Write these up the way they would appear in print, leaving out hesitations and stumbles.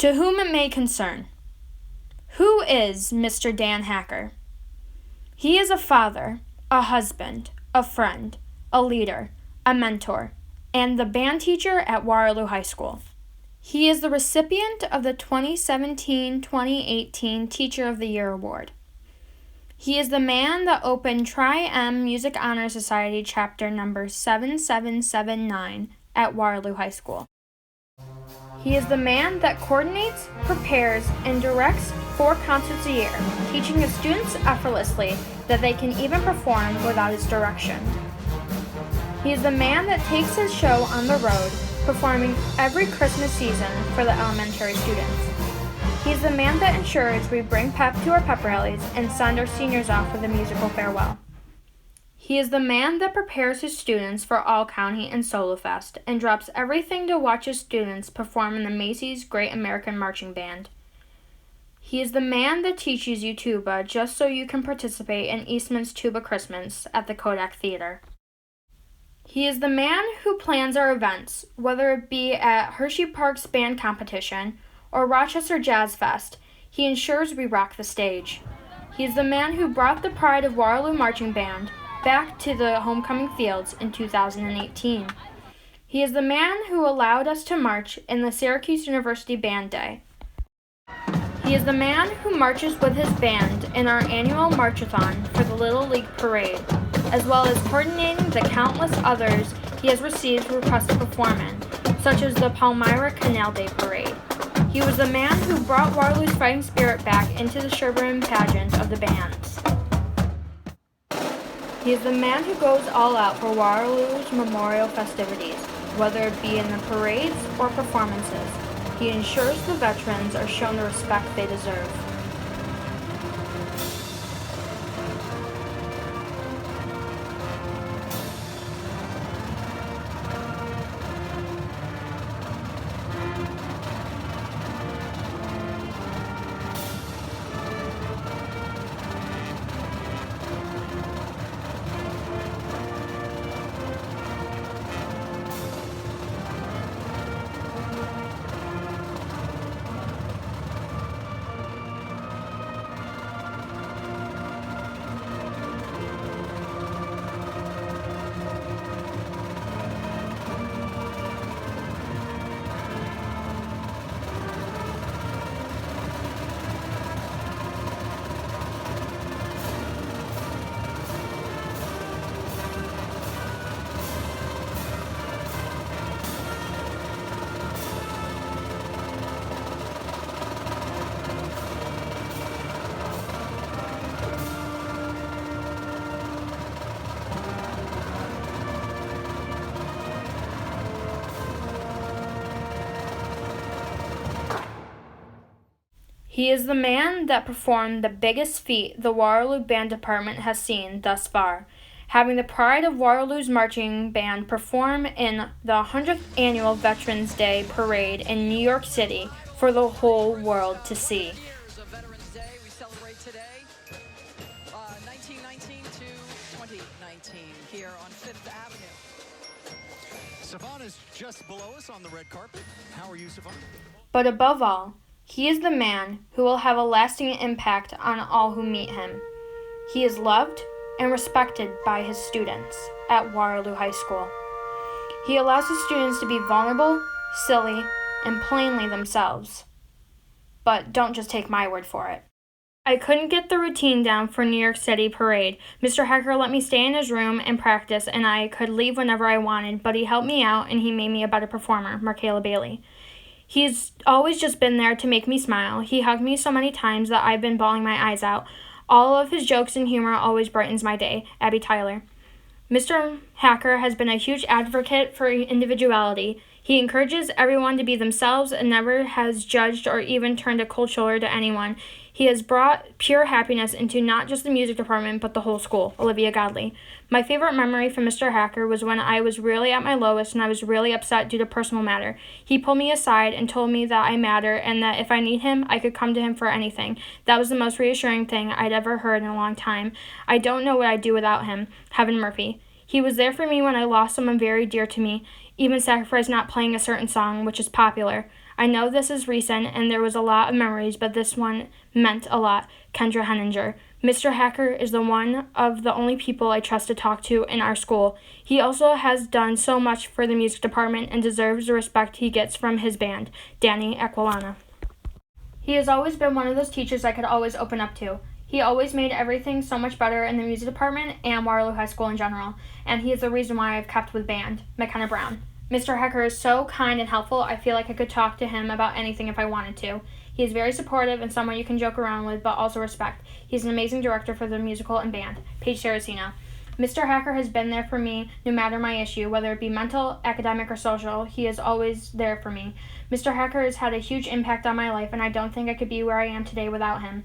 To whom it may concern. Who is Mr. Dan Hacker? He is a father, a husband, a friend, a leader, a mentor, and the band teacher at Waterloo High School. He is the recipient of the 2017-2018 Teacher of the Year Award. He is the man that opened Tri-M Music Honor Society chapter number 7779 at Waterloo High School. He is the man that coordinates, prepares, and directs 4 concerts a year, teaching his students effortlessly that they can even perform without his direction. He is the man that takes his show on the road, performing every Christmas season for the elementary students. He is the man that ensures we bring pep to our pep rallies and send our seniors off with a musical farewell. He is the man that prepares his students for All County and Solo Fest and drops everything to watch his students perform in the Macy's Great American Marching Band. He is the man that teaches you tuba just so you can participate in Eastman's Tuba Christmas at the Kodak Theater. He is the man who plans our events, whether it be at Hershey Park's band competition or Rochester Jazz Fest. He ensures we rock the stage. He is the man who brought the pride of Waterloo Marching Band back to the homecoming fields in 2018. He is the man who allowed us to march in the Syracuse University Band Day. He is the man who marches with his band in our annual marchathon for the Little League Parade, as well as coordinating the countless others he has received requests to perform in, such as the Palmyra Canal Day Parade. He was the man who brought Waterloo's fighting spirit back into the Sherburne pageant of the bands. He is the man who goes all out for Waterloo's memorial festivities, whether it be in the parades or performances. He ensures the veterans are shown the respect they deserve. He is the man that performed the biggest feat the Waterloo Band Department has seen thus far, having the pride of Waterloo's marching band perform in the 100th Annual Veterans Day Parade in New York City for the whole world to see. Veterans Day we celebrate today, 1919 to 2019 here on 5th Avenue. Savannah's just below us on the red carpet. How are you, Savannah? But above all, he is the man who will have a lasting impact on all who meet him. He is loved and respected by his students at Waterloo High School. He allows his students to be vulnerable, silly, and plainly themselves. But don't just take my word for it. I couldn't get the routine down for New York City Parade. Mr. Hacker let me stay in his room and practice, and I could leave whenever I wanted, but he helped me out and he made me a better performer, Markayla Bailey. He's always just been there to make me smile. He hugged me so many times that I've been bawling my eyes out. All of his jokes and humor always brightens my day. Abby Tyler. Mr. Hacker has been a huge advocate for individuality. He encourages everyone to be themselves and never has judged or even turned a cold shoulder to anyone. He has brought pure happiness into not just the music department, but the whole school. Olivia Godley. My favorite memory from Mr. Hacker was when I was really at my lowest and I was really upset due to personal matter. He pulled me aside and told me that I matter and that if I need him, I could come to him for anything. That was the most reassuring thing I'd ever heard in a long time. I don't know what I'd do without him. Heaven Murphy. He was there for me when I lost someone very dear to me, even sacrificed not playing a certain song, which is popular. I know this is recent and there was a lot of memories, but this one meant a lot. Kendra Henninger. Mr. Hacker is one of the only people I trust to talk to in our school. He also has done so much for the music department and deserves the respect he gets from his band. Danny Aquilana. He has always been one of those teachers I could always open up to. He always made everything so much better in the music department and Waterloo High School in general, and he is the reason why I've kept with band. McKenna Brown. Mr. Hecker is so kind and helpful, I feel like I could talk to him about anything if I wanted to. He is very supportive and someone you can joke around with, but also respect. He's an amazing director for the musical and band. Paige Saraceno. Mr. Hacker has been there for me no matter my issue, whether it be mental, academic, or social. He is always there for me. Mr. Hacker has had a huge impact on my life, and I don't think I could be where I am today without him.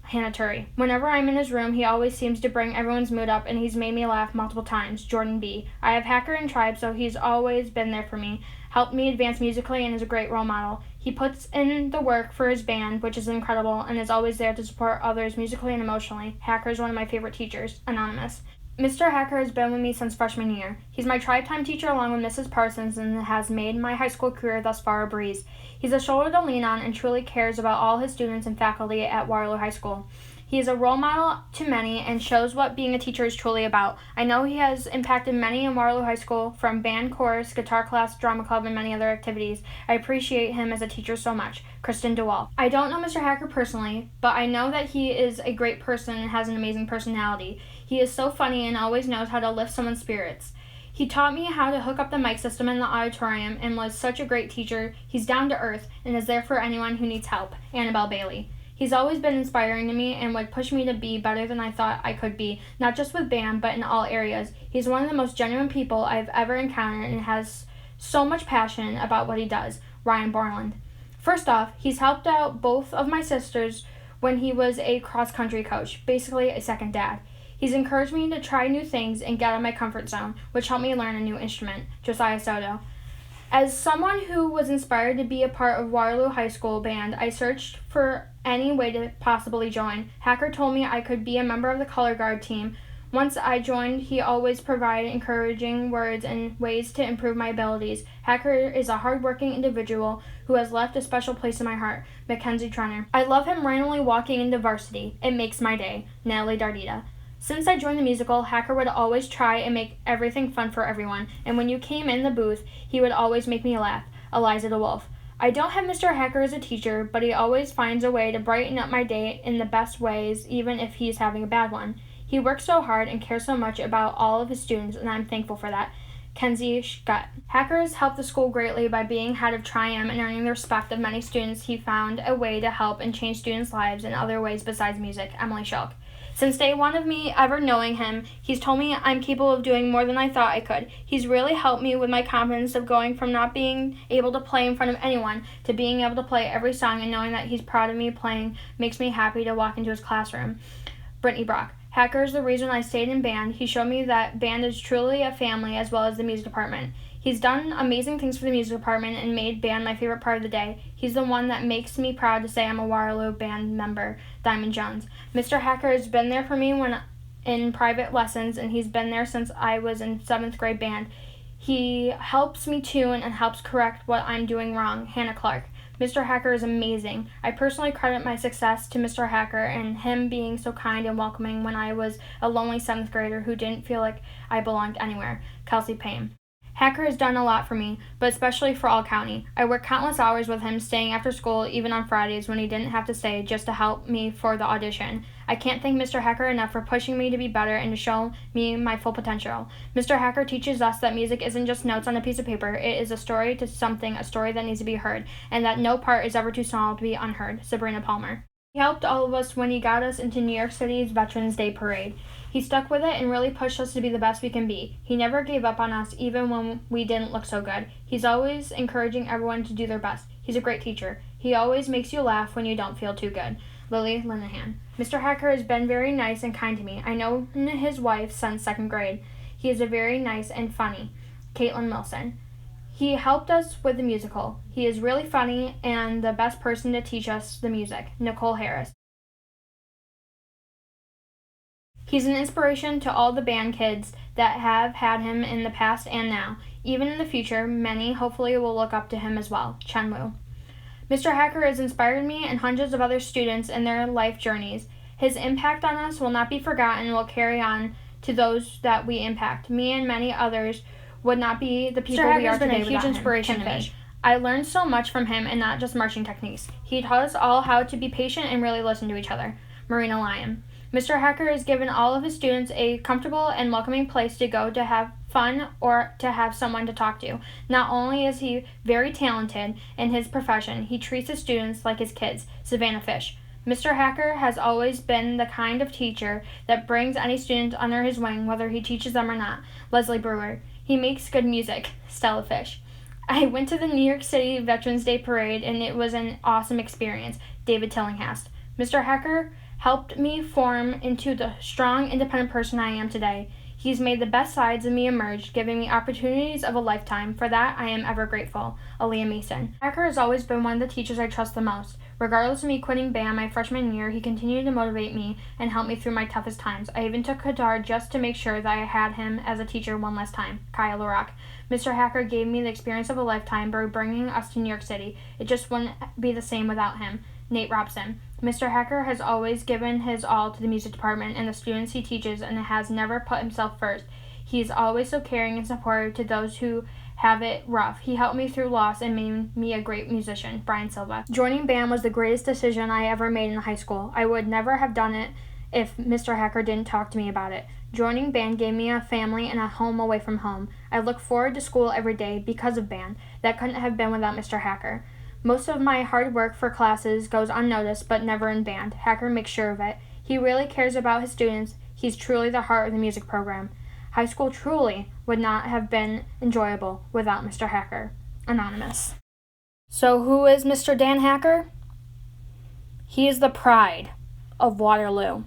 Hannah Turi. Whenever I'm in his room, he always seems to bring everyone's mood up, and he's made me laugh multiple times. Jordan B. I have Hacker in Tribe, so he's always been there for me, helped me advance musically, and is a great role model. He puts in the work for his band, which is incredible, and is always there to support others musically and emotionally. Hacker is one of my favorite teachers. Anonymous. Mr. Hacker has been with me since freshman year. He's my Tribe Time teacher along with Mrs. Parsons and has made my high school career thus far a breeze. He's a shoulder to lean on and truly cares about all his students and faculty at Waterloo High School. He is a role model to many and shows what being a teacher is truly about. I know he has impacted many in Waterloo High School, from band, chorus, guitar class, drama club, and many other activities. I appreciate him as a teacher so much. Kristen DeWall. I don't know Mr. Hacker personally, but I know that he is a great person and has an amazing personality. He is so funny and always knows how to lift someone's spirits. He taught me how to hook up the mic system in the auditorium and was such a great teacher. He's down to earth and is there for anyone who needs help. Annabelle Bailey. He's always been inspiring to me and would push me to be better than I thought I could be, not just with band, but in all areas. He's one of the most genuine people I've ever encountered and has so much passion about what he does. Ryan Borland. First off, he's helped out both of my sisters when he was a cross-country coach, basically a second dad. He's encouraged me to try new things and get out of my comfort zone, which helped me learn a new instrument. Josiah Soto. As someone who was inspired to be a part of Waterloo High School band, I searched for any way to possibly join. Hacker told me I could be a member of the color guard team. Once I joined, he always provided encouraging words and ways to improve my abilities. Hacker is a hardworking individual who has left a special place in my heart. Mackenzie Trenner. I love him randomly walking into varsity. It makes my day. Natalie Dardita. Since I joined the musical, Hacker would always try and make everything fun for everyone, and when you came in the booth, he would always make me laugh. Eliza DeWolf. I don't have Mr. Hacker as a teacher, but he always finds a way to brighten up my day in the best ways, even if he's having a bad one. He works so hard and cares so much about all of his students, and I'm thankful for that. Kenzie Schutt. Hacker has helped the school greatly by being head of Tri-M and earning the respect of many students. He found a way to help and change students' lives in other ways besides music. Emily Schulk. Since day one of me ever knowing him, he's told me I'm capable of doing more than I thought I could. He's really helped me with my confidence of going from not being able to play in front of anyone to being able to play every song, and knowing that he's proud of me playing makes me happy to walk into his classroom. Brittany Brock. Hacker is the reason I stayed in band. He showed me that band is truly a family as well as the music department. He's done amazing things for the music department and made band my favorite part of the day. He's the one that makes me proud to say I'm a Waterloo band member. Diamond Jones. Mr. Hacker has been there for me when in private lessons, and he's been there since I was in 7th grade band. He helps me tune and helps correct what I'm doing wrong. Hannah Clark. Mr. Hacker is amazing. I personally credit my success to Mr. Hacker and him being so kind and welcoming when I was a lonely 7th grader who didn't feel like I belonged anywhere. Kelsey Payne. Hacker has done a lot for me, but especially for All County. I worked countless hours with him, staying after school, even on Fridays when he didn't have to stay, just to help me for the audition. I can't thank Mr. Hacker enough for pushing me to be better and to show me my full potential. Mr. Hacker teaches us that music isn't just notes on a piece of paper. It is a story to something, a story that needs to be heard, and that no part is ever too small to be unheard. Sabrina Palmer. He helped all of us when he got us into New York City's Veterans Day Parade. He stuck with it and really pushed us to be the best we can be. He never gave up on us, even when we didn't look so good. He's always encouraging everyone to do their best. He's a great teacher. He always makes you laugh when you don't feel too good. Lily Linehan. Mr. Hacker has been very nice and kind to me. I know his wife since 2nd grade. He is a very nice and funny. Caitlin Wilson. He helped us with the musical. He is really funny and the best person to teach us the music. Nicole Harris. He's an inspiration to all the band kids that have had him in the past and now. Even in the future, many hopefully will look up to him as well. Chen Wu. Mr. Hacker has inspired me and hundreds of other students in their life journeys. His impact on us will not be forgotten and will carry on to those that we impact. Me and many others would not be the people we are today without him. Mr. Hacker's been a huge inspiration to me. I learned so much from him and not just marching techniques. He taught us all how to be patient and really listen to each other. Marina Lyon. Mr. Hacker has given all of his students a comfortable and welcoming place to go to have fun or to have someone to talk to. Not only is he very talented in his profession, he treats his students like his kids. Savannah Fish. Mr. Hacker has always been the kind of teacher that brings any student under his wing, whether he teaches them or not. Leslie Brewer. He makes good music. Stella Fish. I went to the New York City Veterans Day Parade, and it was an awesome experience. David Tillinghast. Mr. Hacker helped me form into the strong, independent person I am today. He's made the best sides of me emerge, giving me opportunities of a lifetime. For that, I am ever grateful. Aaliyah Mason. Hacker has always been one of the teachers I trust the most. Regardless of me quitting band my freshman year, he continued to motivate me and help me through my toughest times. I even took guitar just to make sure that I had him as a teacher one last time. Kaya LaRock. Mr. Hacker gave me the experience of a lifetime by bringing us to New York City. It just wouldn't be the same without him. Nate Robson. Mr. Hacker has always given his all to the music department and the students he teaches and has never put himself first. He is always so caring and supportive to those who have it rough. He helped me through loss and made me a great musician. Brian Silva. Joining band was the greatest decision I ever made in high school. I would never have done it if Mr. Hacker didn't talk to me about it. Joining band gave me a family and a home away from home. I look forward to school every day because of band. That couldn't have been without Mr. Hacker. Most of my hard work for classes goes unnoticed, but never in band. Hacker makes sure of it. He really cares about his students. He's truly the heart of the music program. High school truly would not have been enjoyable without Mr. Hacker. Anonymous. So who is Mr. Dan Hacker? He is the pride of Waterloo.